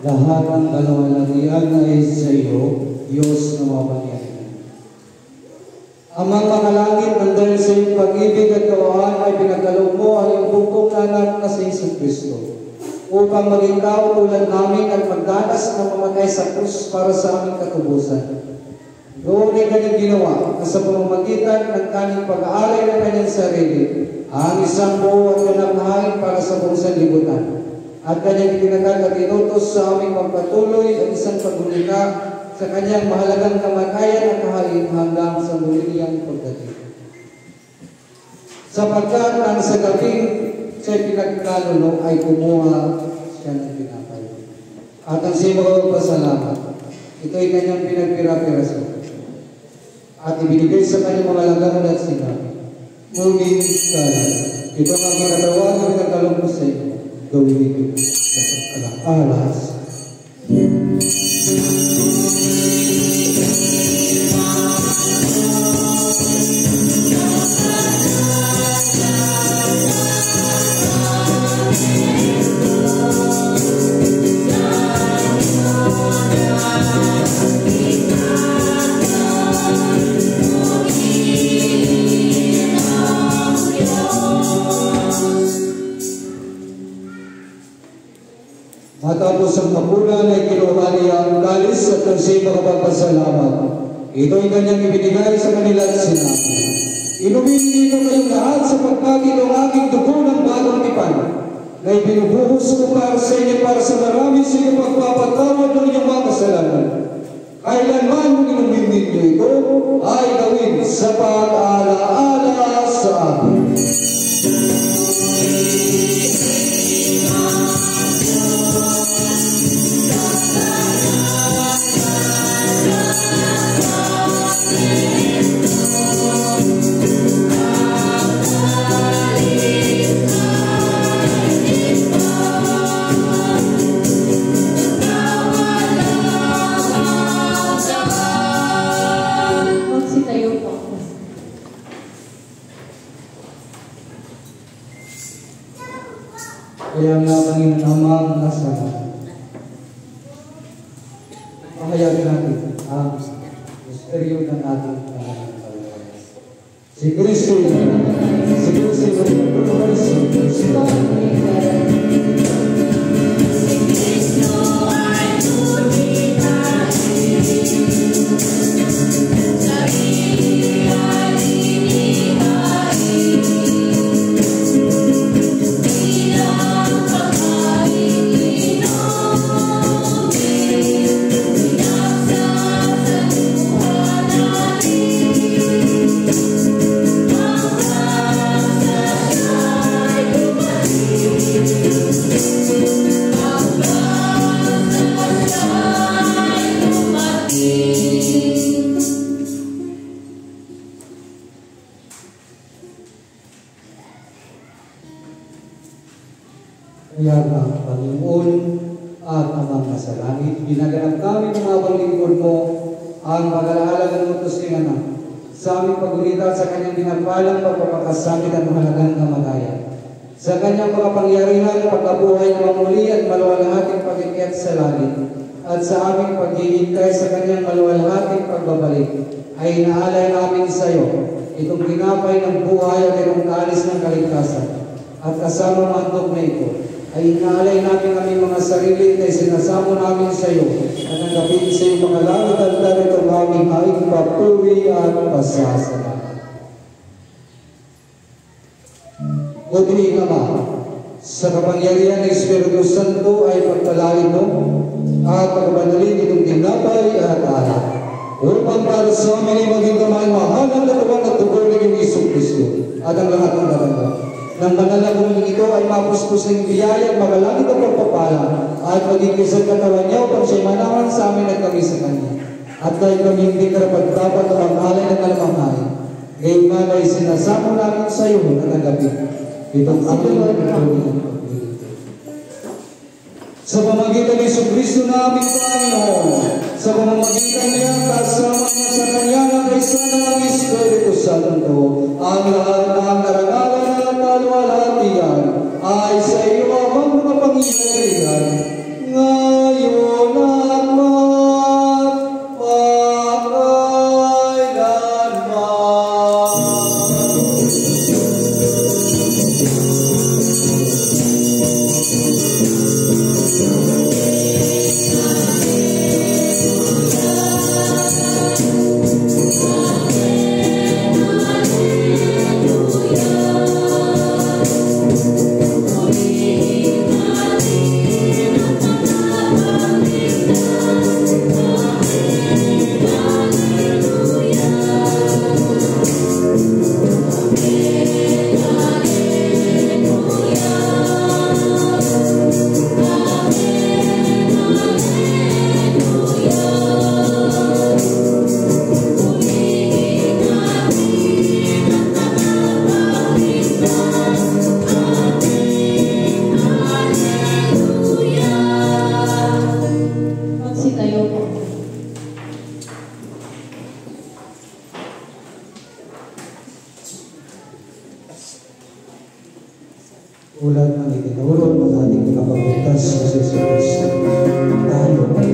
Lahat ng kalawalatian ay sa iyo, Diyos na mapangyarihan. Amang mga langit, nang dahil sa iyong pag-ibig at kaawaan ay pinagkaloob mo ang iyong bugtong anak na si Hesus Kristo, upang maging tao tulad namin at magdanas na mamatay sa krus para sa aming katubusan. Doon ay kanyang ginawa na sa pamamagitan ng kanyang pag-aalay ng kanyang sarili, ang isang buo at ganap para sa buong sanlibutan. At kanyang itinatag at inutos sa aming magpatuloy at isang pagbulika sa kanyang mahalagang kamatayan at kahalin hanggang sa muli niyang pagdating. Sapagkat ang sa gabing siya'y pinagkalunok ay kumuha siya ng pinapay. At ang siya'y magpasalamat, ito'y kanyang pinagpira-pirasyon. At ibinigay sa kanyang mga lagaman at sinabi, "Ngunit kaya, ito ang aking katawan na pinagkaloob ko sa iyo, gawin ito sa pagkakaalas." Matapos ang mapunan ay kinuha niya ang kalis at ang siya'y makapagpasalamat. Ito'y kanyang ibinigay sa kanila at sinabi, "Inumin dito kayong lahat sapagkat ito ang aking dugo ng bagong tipan, na ibinubuhos ko para sa inyo para sa marami sa inyong pagpapatawad ng inyong mga kasalanan. Kailanman kung inumin ninyo ito, ay gawin sa pag-alaala sa akin." Kaya nga Panginoon Amang nasa pahayagin natin ang misteryo ng ating pananampalataya. Si Kristo, si Kristo, kaya ang Panginoon at Amang nasa langit, ginaganap namin ng mga paglingkod mo ang pag-alaala ng utos ni Anak sa aming pagulita sa kanyang ginapalang pagpapakasamit at mahalagang kamatayan. Sa kanyang makapangyarihan, pagkabuhay na mamuli at maluwalhating pag-ikyat sa langit, at sa aming paghihintay sa kanyang maluwalhating pagbabalik, ay inaalay namin sa iyo itong ginapay ng buhay at itong kalis ng kaligtasan. At kasama ang handog na ito, ay inaalay namin aming mga sarili at sinasamo namin sa iyo at nanggapin sa iyo mga langit at dagat itong aming haing papuri at pasasalamat. O Dinig Ama, sa kapangyarihan ng Espiritu Santo ay pagpalain mo at pagbanalin itong ginapay at alak, upang para sa amin ay maging kamay mahal ang katawan at dugo ng Hesus Kristo at ang lahat ng darangga. Nang manalagong ito ay mapustos ng biyaya at magalangit ang pagpapala at maging isang katawan niya upang siya'y manawan sa amin at kami sa Kanya. At dahil kami hindi karapat-dapat na mag-alay ng kalamanghain, ngayon nga ay sinasamo namin sa iyo na nagapit. Itong aming pagpapalin. Sa pamagitan ni Hesus Kristo na aming Panginoon, sa pamamagitan niya, kasama niya sa Kanya na kaisa ng Espiritu Santo, ang lahat ng karangalan at kaluwalhatian ay sa iyo amang mga pangyayarihan ngayon ng itinuro ng ating kapagligtas sa Jesus Cristo. Tayo ay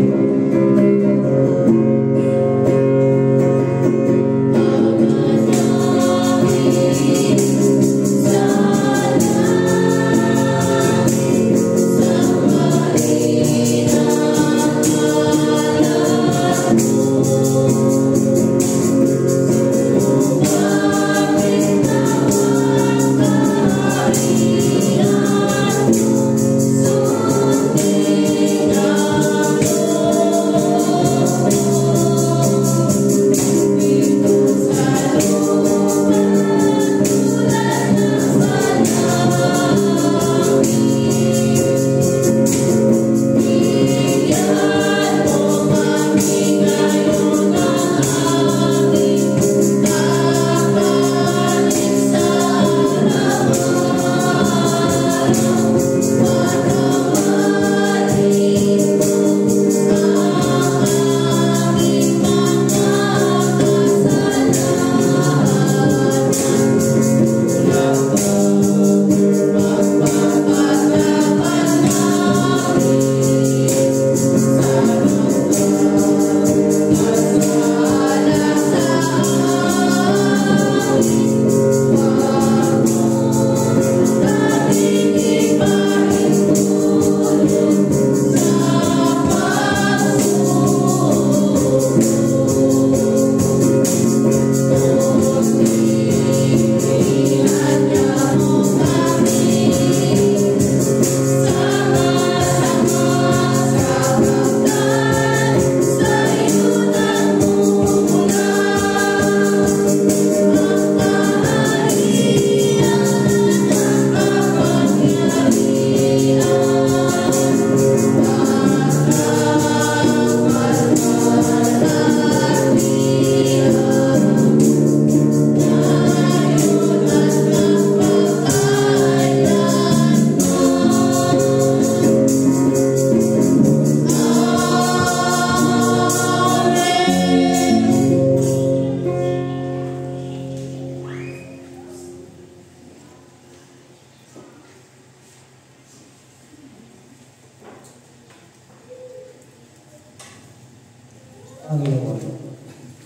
Panginoon,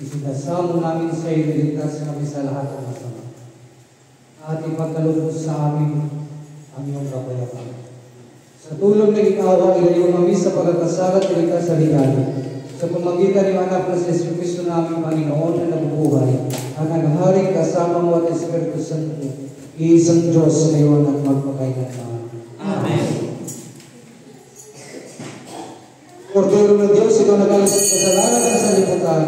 isinasamo namin sa iyo, iligtas kami sa lahat ng masama. At ipagkalubos sa amin ang iyong kapayapaan. Sa tulong ng ikawa, ilayo kami sa pagkakasala at iligtas sa ligali. Sa pamagitan ng anak na si Jesus Cristo namin, Panginoon, na nabubuhay, at nagharing kasama mo at Espiritu Santo, iisang Diyos ngayon at magpakailanman. Amen. Kordero ng Diyos, ikaw nagalis sa kasalanan at sa liputan.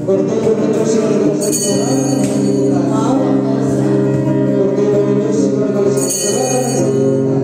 Kordero ng Diyos, ikaw nagalis sa kasalanan at sa liputan. Kordero ng Diyos, ikaw nagalis sa kasalanan at sa liputan.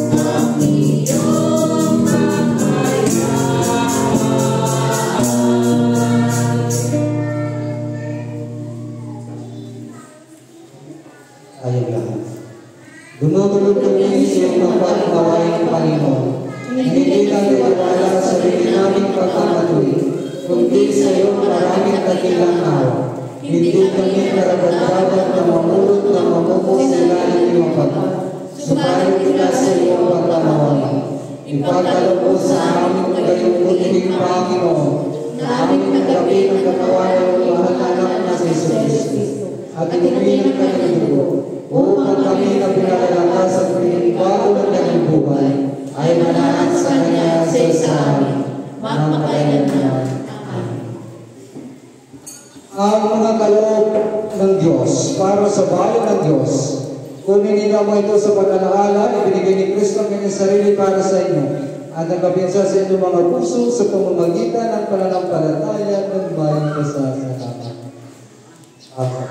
Ang iyong Hindi lang naniwala sa sarili naming pagkamatuli, kundi sa iyong maraming dakilang awa. Hindi kami karapat-dapat na mamulot ng mamumula ng iyong pagkamatuli. Subalit kita sa iyong pagkamatuli. Ipagkaloob mo sa amin ng iyong buting Panginoon, na aming nagabi ng katawan ng mahal na anak na si Kristo, at inumin ang kanyang dugo, upang kami na pinakalakas at pinibago ng kanyang buhay, ay manahan sa kanya sa isahan, magpakailanman. Amen. Ang mga kaloob ng Diyos para sa bayan ng Diyos, kung ninila mo ito sa pag-alaala, ibinigay ni Kristo ang kanyang sarili para sa inyo, at nagkapinsa sa inyong mga puso sa pamamagitan ng pananampalataya ng bayan ko sa salamat. Amen.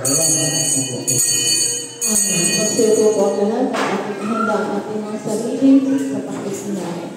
Magsiupo po ang lahat at ihanda ang ating mga sarili sa pakisinayan.